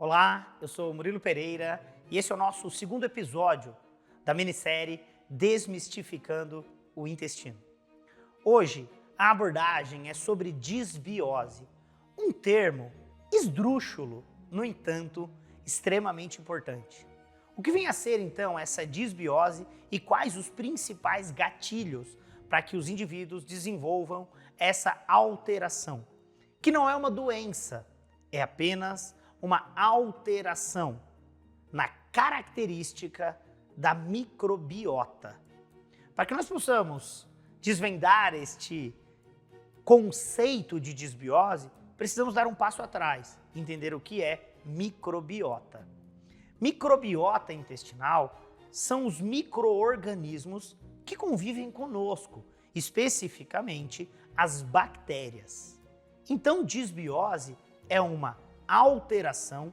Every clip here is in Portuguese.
Olá, eu sou Murilo Pereira e esse é o nosso segundo episódio da minissérie Desmistificando o Intestino. Hoje, a abordagem é sobre disbiose, um termo esdrúxulo, no entanto, extremamente importante. O que vem a ser, então, essa disbiose e quais os principais gatilhos para que os indivíduos desenvolvam essa alteração, que não é uma doença, é apenas uma alteração na característica da microbiota. Para que nós possamos desvendar este conceito de disbiose, precisamos dar um passo atrás, entender o que é microbiota. Microbiota intestinal são os micro-organismos que convivem conosco, especificamente as bactérias. Então, disbiose é uma alteração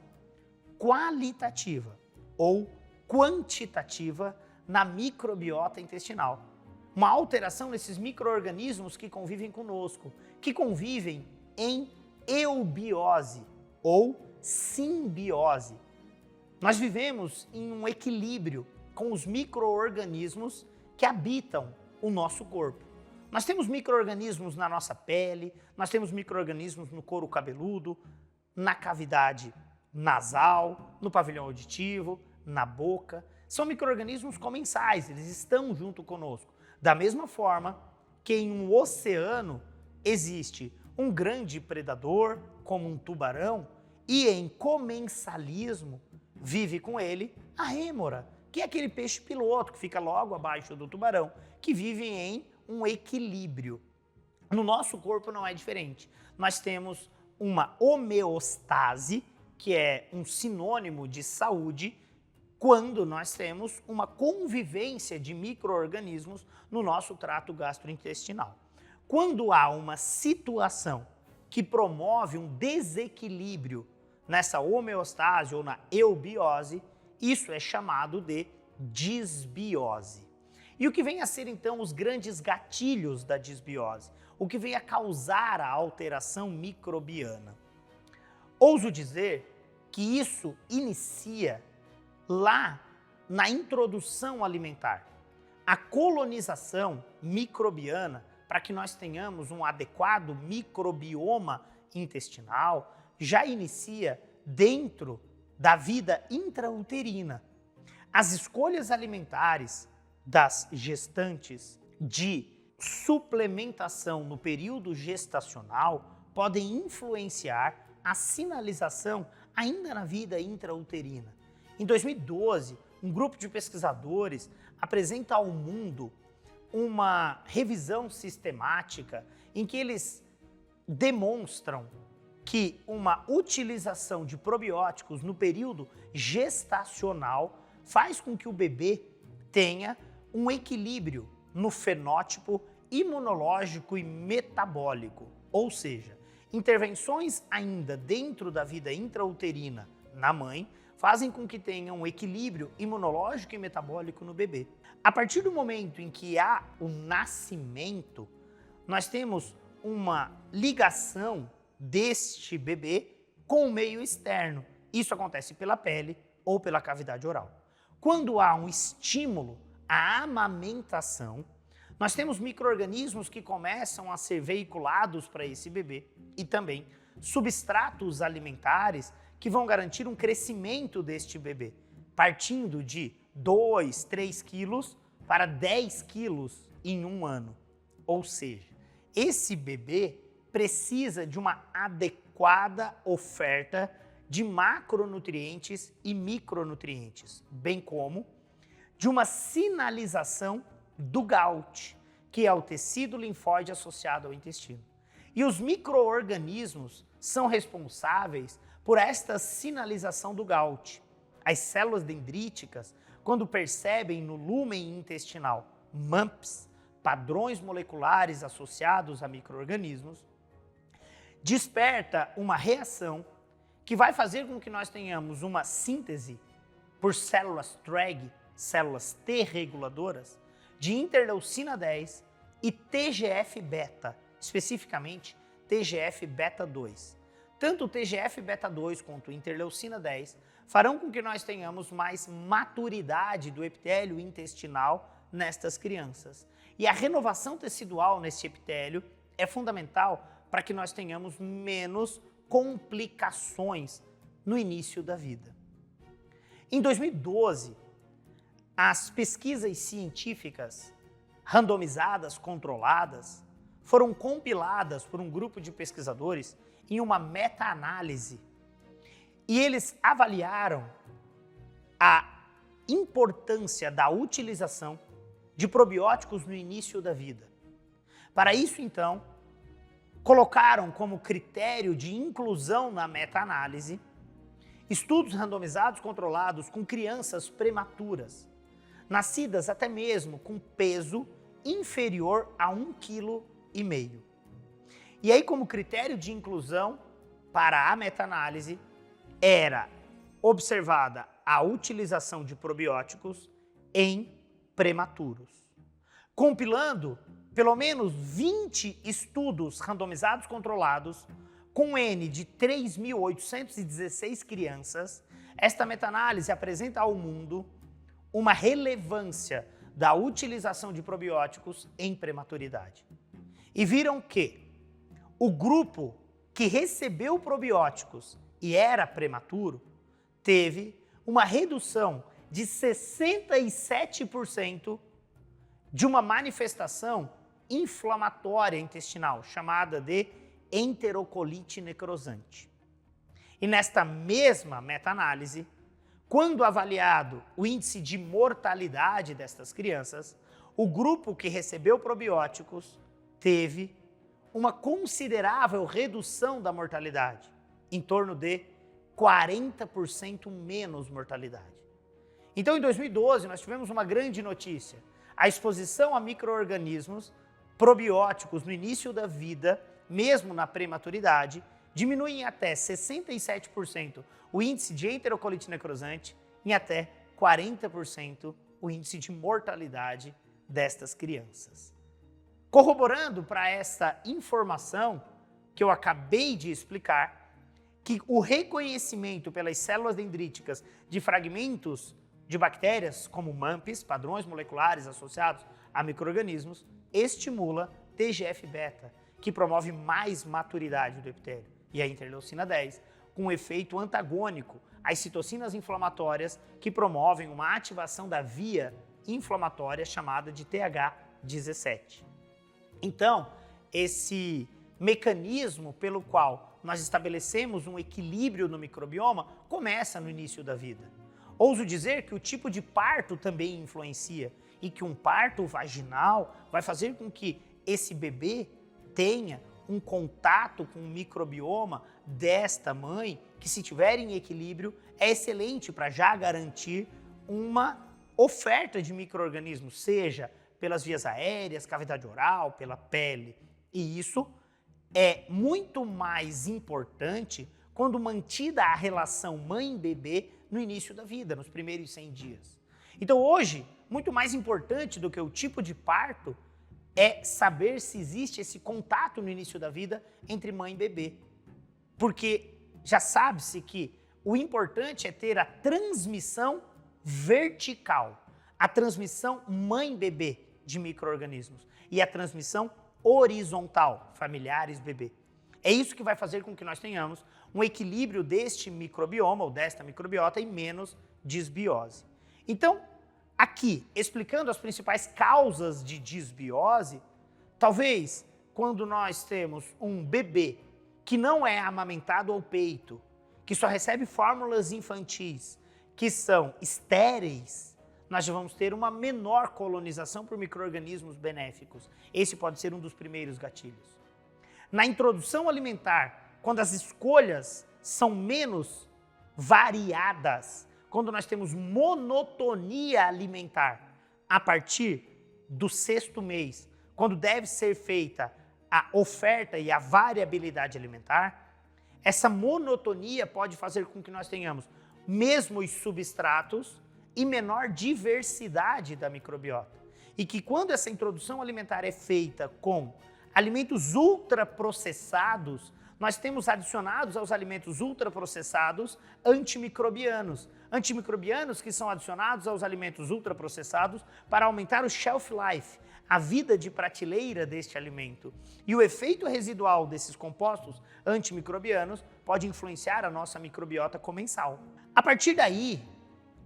qualitativa ou quantitativa na microbiota intestinal. Uma alteração nesses micro-organismos que convivem conosco, que convivem em eubiose ou simbiose. Nós vivemos em um equilíbrio com os micro-organismos que habitam o nosso corpo. Nós temos micro-organismos na nossa pele, nós temos micro-organismos no couro cabeludo, na cavidade nasal, no pavilhão auditivo, na boca. São micro-organismos comensais, eles estão junto conosco. Da mesma forma que em um oceano existe um grande predador, como um tubarão, e em comensalismo vive com ele a rêmora, que é aquele peixe piloto que fica logo abaixo do tubarão, que vive em um equilíbrio. No nosso corpo não é diferente. Nós temos uma homeostase, que é um sinônimo de saúde, quando nós temos uma convivência de micro-organismos no nosso trato gastrointestinal. Quando há uma situação que promove um desequilíbrio nessa homeostase ou na eubiose, isso é chamado de disbiose. E o que vem a ser então os grandes gatilhos da disbiose? O que vem a causar a alteração microbiana? Ouso dizer que isso inicia lá na introdução alimentar. A colonização microbiana, para que nós tenhamos um adequado microbioma intestinal, já inicia dentro da vida intrauterina. As escolhas alimentares das gestantes de suplementação no período gestacional podem influenciar a sinalização ainda na vida intrauterina. Em 2012, um grupo de pesquisadores apresenta ao mundo uma revisão sistemática em que eles demonstram que uma utilização de probióticos no período gestacional faz com que o bebê tenha um equilíbrio no fenótipo imunológico e metabólico, ou seja, intervenções ainda dentro da vida intrauterina na mãe fazem com que tenha um equilíbrio imunológico e metabólico no bebê. A partir do momento em que há o nascimento, nós temos uma ligação deste bebê com o meio externo. Isso acontece pela pele ou pela cavidade oral. Quando há um estímulo à amamentação, nós temos micro-organismos que começam a ser veiculados para esse bebê e também substratos alimentares que vão garantir um crescimento deste bebê, partindo de 2, 3 quilos para 10 quilos em um ano. Ou seja, esse bebê precisa de uma adequada oferta de macronutrientes e micronutrientes, bem como de uma sinalização do GALT, que é o tecido linfóide associado ao intestino. E os micro-organismos são responsáveis por esta sinalização do GALT. As células dendríticas, quando percebem no lúmen intestinal MUMPs, padrões moleculares associados a micro-organismos, desperta uma reação que vai fazer com que nós tenhamos uma síntese por células TREG, células T reguladoras, de interleucina 10 e TGF-beta, especificamente TGF-beta 2. tanto o TGF-beta2 quanto a interleucina 10 farão com que nós tenhamos mais maturidade do epitélio intestinal nestas crianças. E a renovação tecidual nesse epitélio é fundamental para que nós tenhamos menos complicações no início da vida. Em 2012, as pesquisas científicas randomizadas, controladas, foram compiladas por um grupo de pesquisadores em uma meta-análise. E eles avaliaram a importância da utilização de probióticos no início da vida. Para isso, então, colocaram como critério de inclusão na meta-análise estudos randomizados controlados com crianças prematuras, nascidas até mesmo com peso inferior a 1,5 kg. E aí, como critério de inclusão para a meta-análise, era observada a utilização de probióticos em prematuros, compilando pelo menos 20 estudos randomizados controlados com N de 3.816 crianças. Esta meta-análise apresenta ao mundo uma relevância da utilização de probióticos em prematuridade. E viram que o grupo que recebeu probióticos e era prematuro teve uma redução de 67% de uma manifestação inflamatória intestinal, chamada de enterocolite necrosante. E nesta mesma meta-análise, quando avaliado o índice de mortalidade destas crianças, o grupo que recebeu probióticos teve uma considerável redução da mortalidade, em torno de 40% menos mortalidade. Então, em 2012, nós tivemos uma grande notícia. A exposição a micro-organismos probióticos no início da vida, mesmo na prematuridade, diminui em até 67% o índice de enterocolite necrosante e em até 40% o índice de mortalidade destas crianças. Corroborando para essa informação que eu acabei de explicar, que o reconhecimento pelas células dendríticas de fragmentos de bactérias, como MAMPs, padrões moleculares associados a micro-organismos, estimula TGF-beta, que promove mais maturidade do epitélio, e a interleucina 10, com um efeito antagônico às citocinas inflamatórias que promovem uma ativação da via inflamatória chamada de TH17. Então, esse mecanismo pelo qual nós estabelecemos um equilíbrio no microbioma começa no início da vida. Ouso dizer que o tipo de parto também influencia e que um parto vaginal vai fazer com que esse bebê tenha um contato com o microbioma desta mãe, que se tiver em equilíbrio, é excelente para já garantir uma oferta de micro-organismos, seja pelas vias aéreas, cavidade oral, pela pele. E isso é muito mais importante quando mantida a relação mãe-bebê no início da vida, nos primeiros 100 dias. Então hoje, muito mais importante do que o tipo de parto é saber se existe esse contato no início da vida entre mãe e bebê. Porque já sabe-se que o importante é ter a transmissão vertical, a transmissão mãe-bebê de micro-organismos e a transmissão horizontal, familiares-bebê. É isso que vai fazer com que nós tenhamos um equilíbrio deste microbioma ou desta microbiota e menos disbiose. Então, aqui, explicando as principais causas de disbiose, talvez quando nós temos um bebê que não é amamentado ao peito, que só recebe fórmulas infantis, que são estéreis, nós já vamos ter uma menor colonização por micro-organismos benéficos. Esse pode ser um dos primeiros gatilhos. Na introdução alimentar, quando as escolhas são menos variadas, quando nós temos monotonia alimentar a partir do 6º mês, quando deve ser feita a oferta e a variabilidade alimentar, essa monotonia pode fazer com que nós tenhamos mesmos substratos e menor diversidade da microbiota. E que quando essa introdução alimentar é feita com alimentos ultraprocessados, nós temos adicionados aos alimentos ultraprocessados antimicrobianos. Antimicrobianos que são adicionados aos alimentos ultraprocessados para aumentar o shelf life, a vida de prateleira deste alimento. E o efeito residual desses compostos antimicrobianos pode influenciar a nossa microbiota comensal. A partir daí,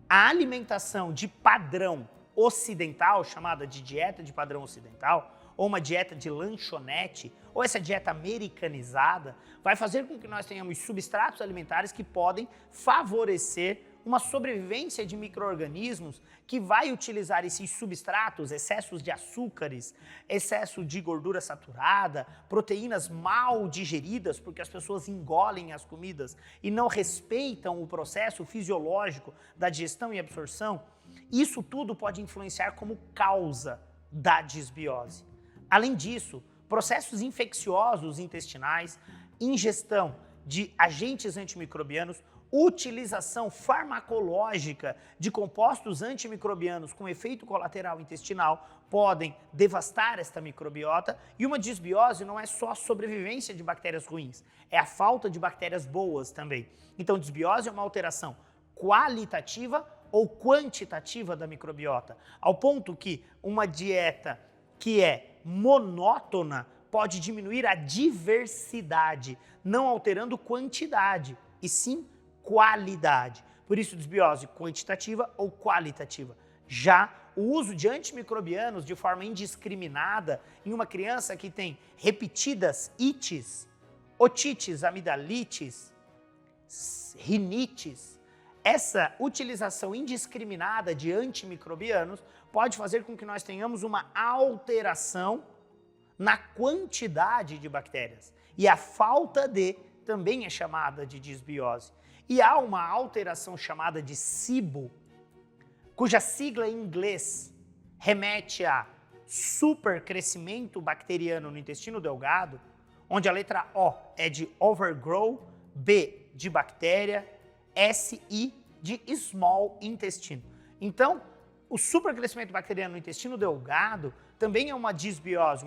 a alimentação de padrão ocidental, chamada de dieta de padrão ocidental, ou uma dieta de lanchonete, ou essa dieta americanizada, vai fazer com que nós tenhamos substratos alimentares que podem favorecer uma sobrevivência de micro-organismos que vai utilizar esses substratos, excessos de açúcares, excesso de gordura saturada, proteínas mal digeridas, porque as pessoas engolem as comidas e não respeitam o processo fisiológico da digestão e absorção. Isso tudo pode influenciar como causa da disbiose. Além disso, processos infecciosos intestinais, ingestão de agentes antimicrobianos, utilização farmacológica de compostos antimicrobianos com efeito colateral intestinal podem devastar esta microbiota, e uma disbiose não é só a sobrevivência de bactérias ruins, é a falta de bactérias boas também. Então, disbiose é uma alteração qualitativa ou quantitativa da microbiota, ao ponto que uma dieta que é monótona pode diminuir a diversidade, não alterando quantidade, e sim qualidade. Por isso, disbiose quantitativa ou qualitativa. Já o uso de antimicrobianos de forma indiscriminada em uma criança que tem repetidas ites, otites, amidalites, rinites, essa utilização indiscriminada de antimicrobianos pode fazer com que nós tenhamos uma alteração na quantidade de bactérias. E a falta de também é chamada de disbiose. E há uma alteração chamada de SIBO, cuja sigla em inglês remete a supercrescimento bacteriano no intestino delgado, onde a letra O é de overgrow, B de bactéria, SI de small intestine. Então, o supercrescimento bacteriano no intestino delgado também é uma disbiose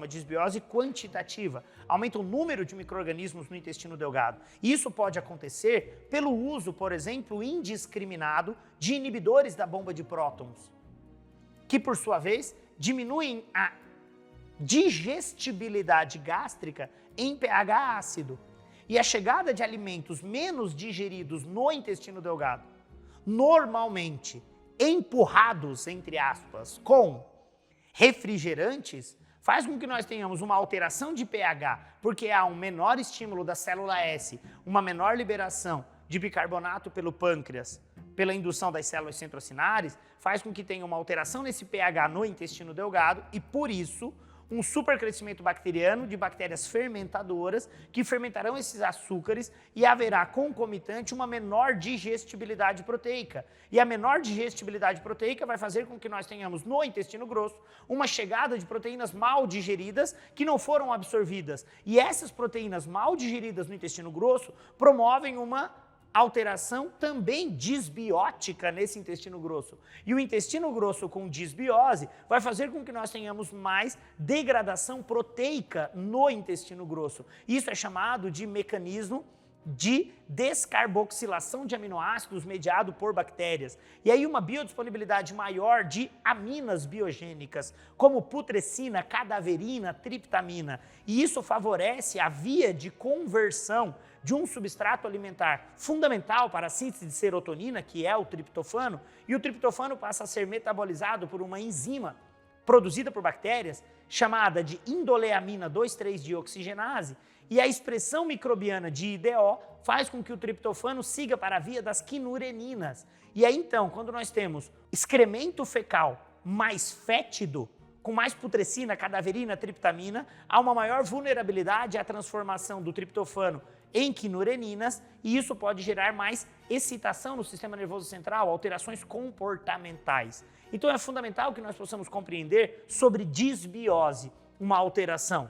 quantitativa. Aumenta o número de micro-organismos no intestino delgado. E isso pode acontecer pelo uso, por exemplo, indiscriminado de inibidores da bomba de prótons, que, por sua vez, diminuem a digestibilidade gástrica em pH ácido. E a chegada de alimentos menos digeridos no intestino delgado, normalmente empurrados, entre aspas, com refrigerantes, faz com que nós tenhamos uma alteração de pH, porque há um menor estímulo da célula S, uma menor liberação de bicarbonato pelo pâncreas, pela indução das células centrocinares, faz com que tenha uma alteração nesse pH no intestino delgado e, por isso, um supercrescimento bacteriano de bactérias fermentadoras que fermentarão esses açúcares e haverá concomitante uma menor digestibilidade proteica. E a menor digestibilidade proteica vai fazer com que nós tenhamos no intestino grosso uma chegada de proteínas mal digeridas que não foram absorvidas. E essas proteínas mal digeridas no intestino grosso promovem uma alteração também disbiótica nesse intestino grosso. E o intestino grosso com disbiose vai fazer com que nós tenhamos mais degradação proteica no intestino grosso. Isso é chamado de mecanismo de descarboxilação de aminoácidos mediado por bactérias. E aí uma biodisponibilidade maior de aminas biogênicas, como putrescina, cadaverina, triptamina. E isso favorece a via de conversão de um substrato alimentar fundamental para a síntese de serotonina, que é o triptofano, e o triptofano passa a ser metabolizado por uma enzima produzida por bactérias, chamada de indoleamina 2,3-dioxigenase, e a expressão microbiana de IDO faz com que o triptofano siga para a via das quinureninas. E aí então, quando nós temos excremento fecal mais fétido, com mais putrescina, cadaverina, triptamina, há uma maior vulnerabilidade à transformação do triptofano em quinureninas, e isso pode gerar mais excitação no sistema nervoso central, alterações comportamentais. Então é fundamental que nós possamos compreender sobre disbiose, uma alteração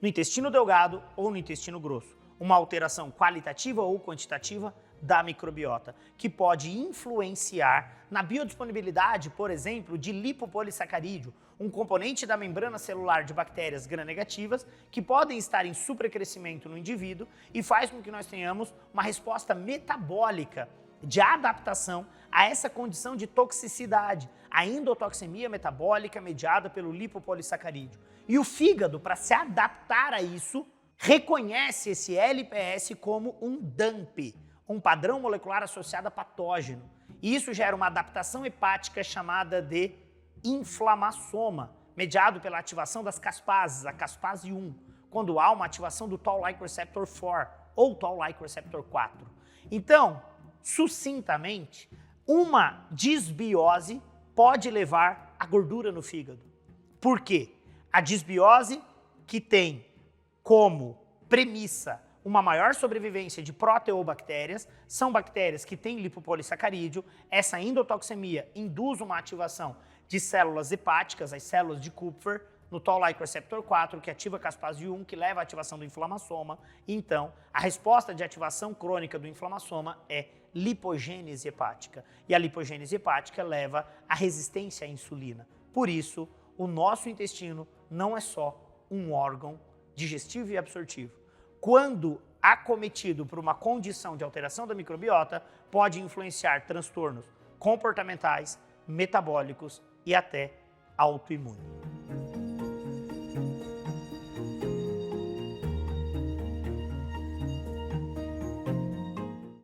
no intestino delgado ou no intestino grosso, uma alteração qualitativa ou quantitativa da microbiota, que pode influenciar na biodisponibilidade, por exemplo, de lipopolissacarídeo, um componente da membrana celular de bactérias gram-negativas que podem estar em supercrescimento no indivíduo e faz com que nós tenhamos uma resposta metabólica de adaptação a essa condição de toxicidade, a endotoxemia metabólica mediada pelo lipopolissacarídeo. E o fígado, para se adaptar a isso, reconhece esse LPS como um DAMP, um padrão molecular associado a patógeno. E isso gera uma adaptação hepática chamada de inflamassoma, mediado pela ativação das caspases, a caspase 1, quando há uma ativação do Toll-like receptor 4 ou Toll-like receptor 4. Então, sucintamente, uma disbiose pode levar a gordura no fígado. Por quê? A disbiose, que tem como premissa uma maior sobrevivência de proteobactérias, são bactérias que têm lipopolissacarídeo. Essa endotoxemia induz uma ativação de células hepáticas, as células de Kupffer, no Toll-like receptor 4, que ativa a caspase 1, que leva à ativação do inflamassoma. Então, a resposta de ativação crônica do inflamassoma é lipogênese hepática. E a lipogênese hepática leva à resistência à insulina. Por isso, o nosso intestino não é só um órgão digestivo e absortivo. Quando acometido por uma condição de alteração da microbiota, pode influenciar transtornos comportamentais, metabólicos e até autoimunes.